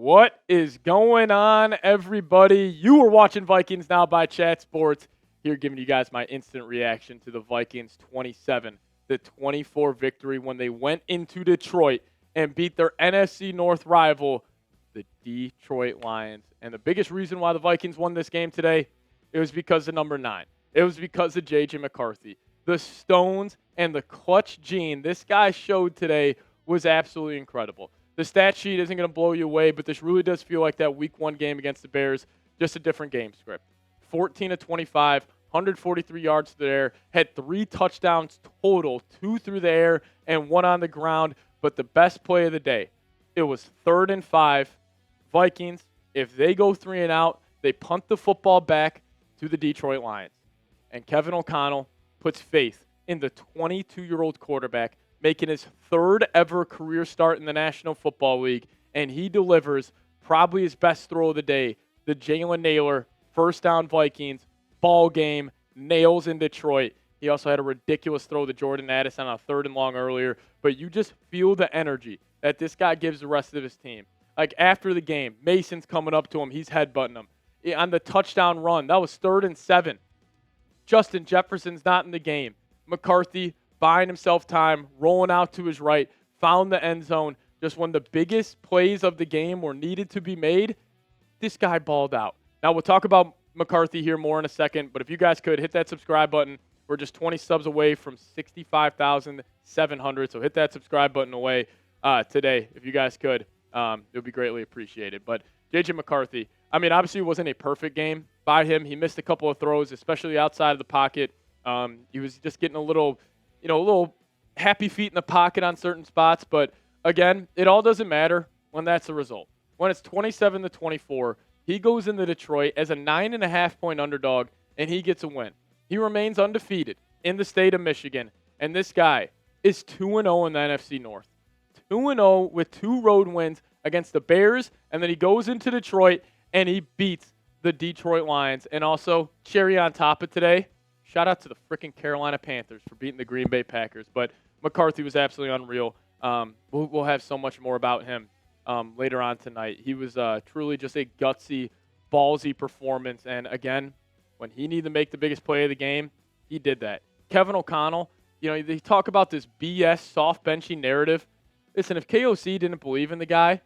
What is going on, everybody? You are watching Vikings Now by Chat Sports. Here giving you guys my instant reaction to the Vikings 27-24 victory when they went into Detroit and beat their NFC North rival, the Detroit Lions. And the biggest reason why the Vikings won this game today, it was because of number 9. It was because of J.J. McCarthy. The stones and the clutch gene this guy showed today was absolutely incredible. The stat sheet isn't going to blow you away, but this really does feel like that Week 1 game against the Bears, just a different game script. 14 of 25, 143 yards through the air, had 3 touchdowns total, 2 through the air and 1 on the ground. But the best play of the day, it was 3rd and 5. Vikings, if they go 3 and out, they punt the football back to the Detroit Lions. And Kevin O'Connell puts faith in the 22-year-old quarterback, making his 3rd ever career start in the National Football League, and he delivers probably his best throw of the day, the Jalen Nailor first down Vikings ball game, nails in Detroit. He also had a ridiculous throw to Jordan Addison on a 3rd and long earlier, but you just feel the energy that this guy gives the rest of his team. Like after the game, Mason's coming up to him, he's headbutting him. On the touchdown run, that was 3rd and 7. Justin Jefferson's not in the game. McCarthy buying himself time, rolling out to his right, found the end zone. Just when the biggest plays of the game were needed to be made, this guy balled out. Now, we'll talk about McCarthy here more in a second, but if you guys could, hit that subscribe button. We're just 20 subs away from 65,700, so hit that subscribe button away today if you guys could. It would be greatly appreciated. But J.J. McCarthy, I mean, obviously it wasn't a perfect game by him. He missed a couple of throws, especially outside of the pocket. He was just getting a little happy feet in the pocket on certain spots. But, again, it all doesn't matter when that's the result. When it's 27-24, he goes into Detroit as a 9.5-point underdog, and he gets a win. He remains undefeated in the state of Michigan, and this guy is 2-0 in the NFC North. 2-0 with 2 road wins against the Bears, and then he goes into Detroit, and he beats the Detroit Lions. And also, cherry on top of today, shout out to the freaking Carolina Panthers for beating the Green Bay Packers. But McCarthy was absolutely unreal. We'll have so much more about him later on tonight. He was truly just a gutsy, ballsy performance. And again, when he needed to make the biggest play of the game, he did that. Kevin O'Connell, they talk about this BS soft benching narrative. Listen, if KOC didn't believe in the guy,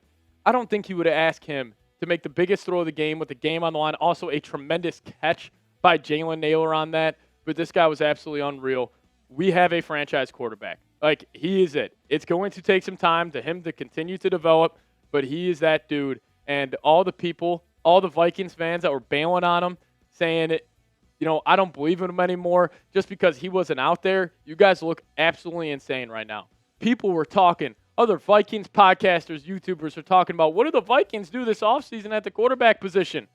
I don't think he would have asked him to make the biggest throw of the game with the game on the line. Also, a tremendous catch by Jalen Nailor on that. But this guy was absolutely unreal. We have a franchise quarterback. Like, he is it. It's going to take some time to him to continue to develop, but he is that dude. And all the people, all the Vikings fans that were bailing on him, saying, I don't believe in him anymore just because he wasn't out there, you guys look absolutely insane right now. People were talking. Other Vikings podcasters, YouTubers are talking about, what do the Vikings do this offseason at the quarterback position?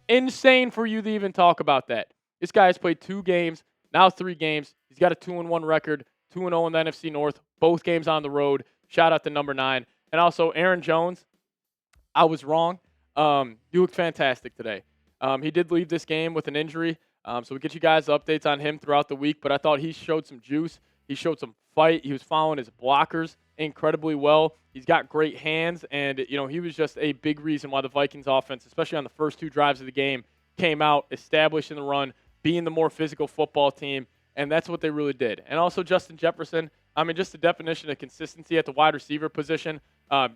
Insane for you to even talk about that. This guy has played 2 games, now 3 games. He's got a 2-1 record, 2-0 in the NFC North, both games on the road. Shout out to number 9. And also, Aaron Jones, I was wrong. He looked fantastic today. He did leave this game with an injury, so we'll get you guys updates on him throughout the week, but I thought he showed some juice. He showed some fight. He was following his blockers incredibly well. He's got great hands, and he was just a big reason why the Vikings offense, especially on the first 2 drives of the game, came out, establishing the run, being the more physical football team, and that's what they really did. And also Justin Jefferson, I mean, just the definition of consistency at the wide receiver position.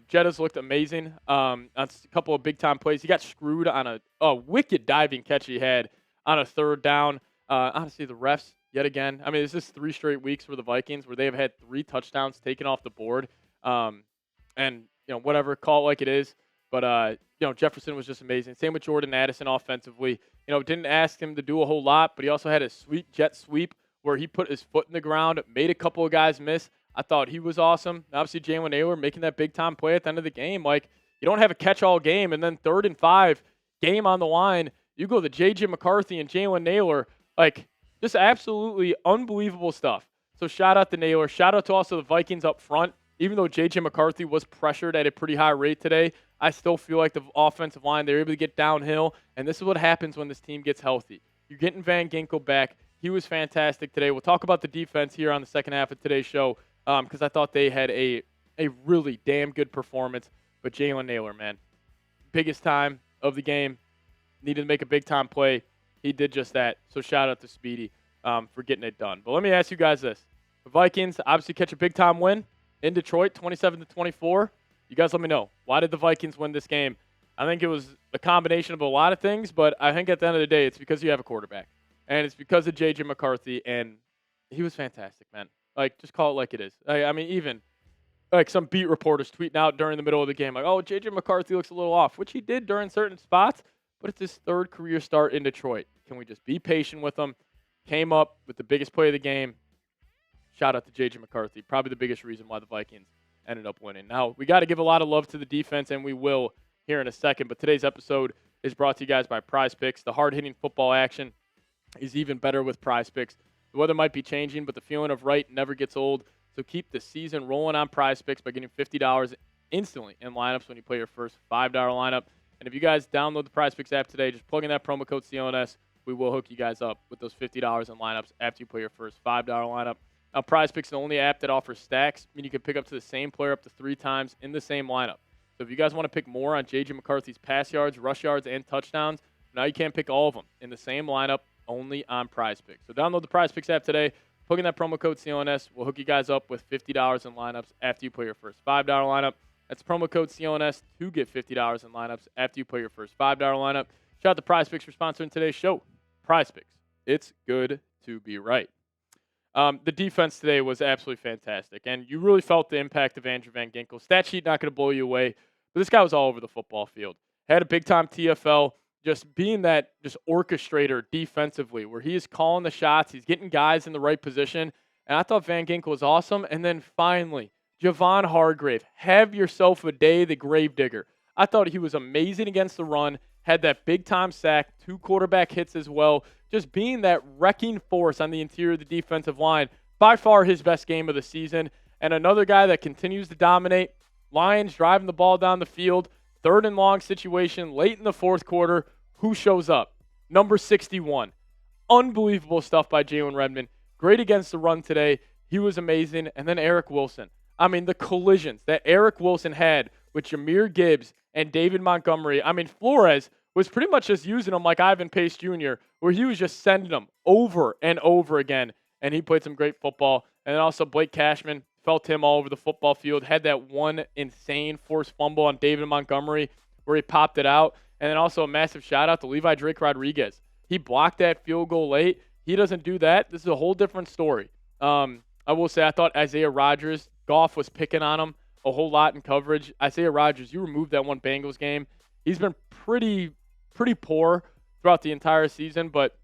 Jetta's looked amazing on a couple of big-time plays. He got screwed on a wicked diving catch he had on a 3rd down. Honestly, the refs, yet again, I mean, this is 3 straight weeks for the Vikings where they have had 3 touchdowns taken off the board. And, whatever, call it like it is. But, Jefferson was just amazing. Same with Jordan Addison offensively. Didn't ask him to do a whole lot, but he also had a sweet jet sweep where he put his foot in the ground, made a couple of guys miss. I thought he was awesome. And obviously, Jalen Nailor making that big-time play at the end of the game. Like, you don't have a catch-all game, and then 3rd and 5, game on the line. You go to J.J. McCarthy and Jalen Nailor. Like, just absolutely unbelievable stuff. So shout out to Nailor. Shout out to also the Vikings up front. Even though J.J. McCarthy was pressured at a pretty high rate today, I still feel like the offensive line, they're able to get downhill. And this is what happens when this team gets healthy. You're getting Van Ginkel back. He was fantastic today. We'll talk about the defense here on the second half of today's show because I thought they had a really damn good performance. But Jalen Nailor, man, biggest time of the game, needed to make a big-time play. He did just that. So shout out to Speedy for getting it done. But let me ask you guys this. The Vikings obviously catch a big-time win in Detroit, 27-24. You guys let me know. Why did the Vikings win this game? I think it was a combination of a lot of things, but I think at the end of the day, it's because you have a quarterback. And it's because of J.J. McCarthy, and he was fantastic, man. Like, just call it like it is. I mean, even like some beat reporters tweeting out during the middle of the game, like, oh, J.J. McCarthy looks a little off, which he did during certain spots, but it's his third career start in Detroit. Can we just be patient with him? Came up with the biggest play of the game. Shout out to J.J. McCarthy, probably the biggest reason why the Vikings ended up winning. Now, we got to give a lot of love to the defense, and we will here in a second, but today's episode is brought to you guys by Prize Picks. The hard-hitting football action is even better with Prize Picks. The weather might be changing, but the feeling of right never gets old. So keep the season rolling on Prize Picks by getting $50 instantly in lineups when you play your first $5 lineup. And if you guys download the Prize Picks app today, just plug in that promo code CLNS. We will hook you guys up with those $50 in lineups after you play your first $5 lineup. Now, Prize Picks is the only app that offers stacks. I mean, you can pick up to the same player up to 3 times in the same lineup. So if you guys want to pick more on J.J. McCarthy's pass yards, rush yards, and touchdowns, now you can't pick all of them in the same lineup, only on Prize Picks. So download the Prize Picks app today. Plug in that promo code CLNS. We'll hook you guys up with $50 in lineups after you play your first $5 lineup. That's promo code CLNS to get $50 in lineups after you play your first $5 lineup. Shout out to Prize Picks for sponsoring today's show. Prize Picks. It's good to be right. The defense today was absolutely fantastic, and you really felt the impact of Andrew Van Ginkel. Stat sheet not going to blow you away, but this guy was all over the football field. Had a big-time TFL, just being that just orchestrator defensively, where he is calling the shots, he's getting guys in the right position, and I thought Van Ginkel was awesome. And then finally, Javon Hargrave, have yourself a day, the gravedigger. I thought he was amazing against the run, had that big-time sack, 2 quarterback hits as well, just being that wrecking force on the interior of the defensive line. By far his best game of the season. And another guy that continues to dominate, Lions driving the ball down the field, 3rd and long situation, late in the 4th quarter. Who shows up? Number 61. Unbelievable stuff by Jalen Redmond. Great against the run today. He was amazing. And then Eric Wilson. I mean, the collisions that Eric Wilson had with Jahmyr Gibbs and David Montgomery. I mean, Flores was pretty much just using them like Ivan Pace Jr., where he was just sending them over and over again. And he played some great football. And then also Blake Cashman, felt him all over the football field, had that one insane forced fumble on David Montgomery where he popped it out. And then also a massive shout-out to Levi Drake Rodriguez. He blocked that field goal late. He doesn't do that. This is a whole different story. I will say I thought Isaiah Rodgers, Goff was picking on him a whole lot in coverage. Isaiah Rodgers, you removed that one Bengals game. He's been pretty poor throughout the entire season, but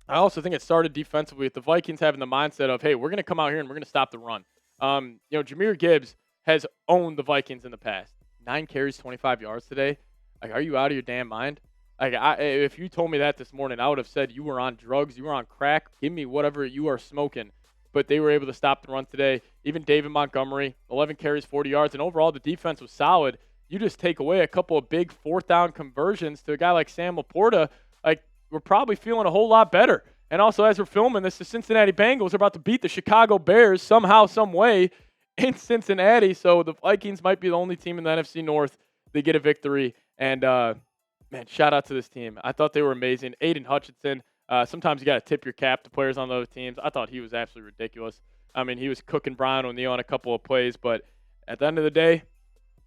I also think it started defensively with the Vikings having the mindset of, hey, we're going to come out here and we're going to stop the run. Jahmyr Gibbs has owned the Vikings in the past. 9 carries, 25 yards today. Like, are you out of your damn mind? Like, if you told me that this morning, I would have said you were on drugs, you were on crack. Give me whatever you are smoking. But they were able to stop the run today. Even David Montgomery, 11 carries, 40 yards, and overall the defense was solid. You just take away a couple of big 4th down conversions to a guy like Sam Laporta, like, we're probably feeling a whole lot better. And also, as we're filming this, the Cincinnati Bengals are about to beat the Chicago Bears somehow, some way in Cincinnati. So the Vikings might be the only team in the NFC North that get a victory. And, man, shout out to this team. I thought they were amazing. Aiden Hutchinson, sometimes you got to tip your cap to players on those teams. I thought he was absolutely ridiculous. I mean, he was cooking Brian O'Neill on a couple of plays. But at the end of the day,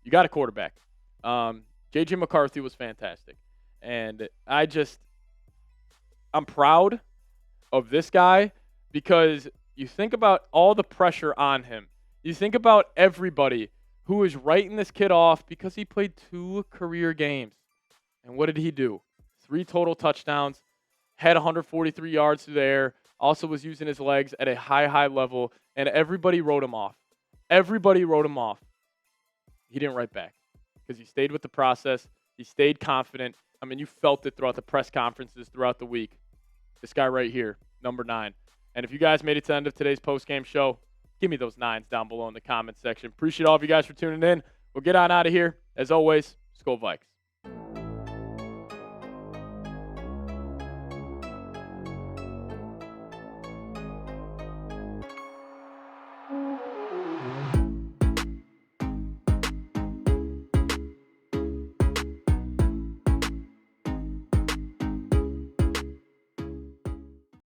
you got a quarterback. J.J. McCarthy was fantastic. And I'm proud of this guy because you think about all the pressure on him. You think about everybody who is writing this kid off because he played 2 career games. And what did he do? 3 total touchdowns, had 143 yards through the air, also was using his legs at a high level, and everybody wrote him off. Everybody wrote him off. He didn't write back because he stayed with the process. He stayed confident. I mean, you felt it throughout the press conferences throughout the week. This guy right here, number 9. And if you guys made it to the end of today's post-game show, give me those 9s down below in the comments section. Appreciate all of you guys for tuning in. We'll get on out of here. As always, Skol Vikes.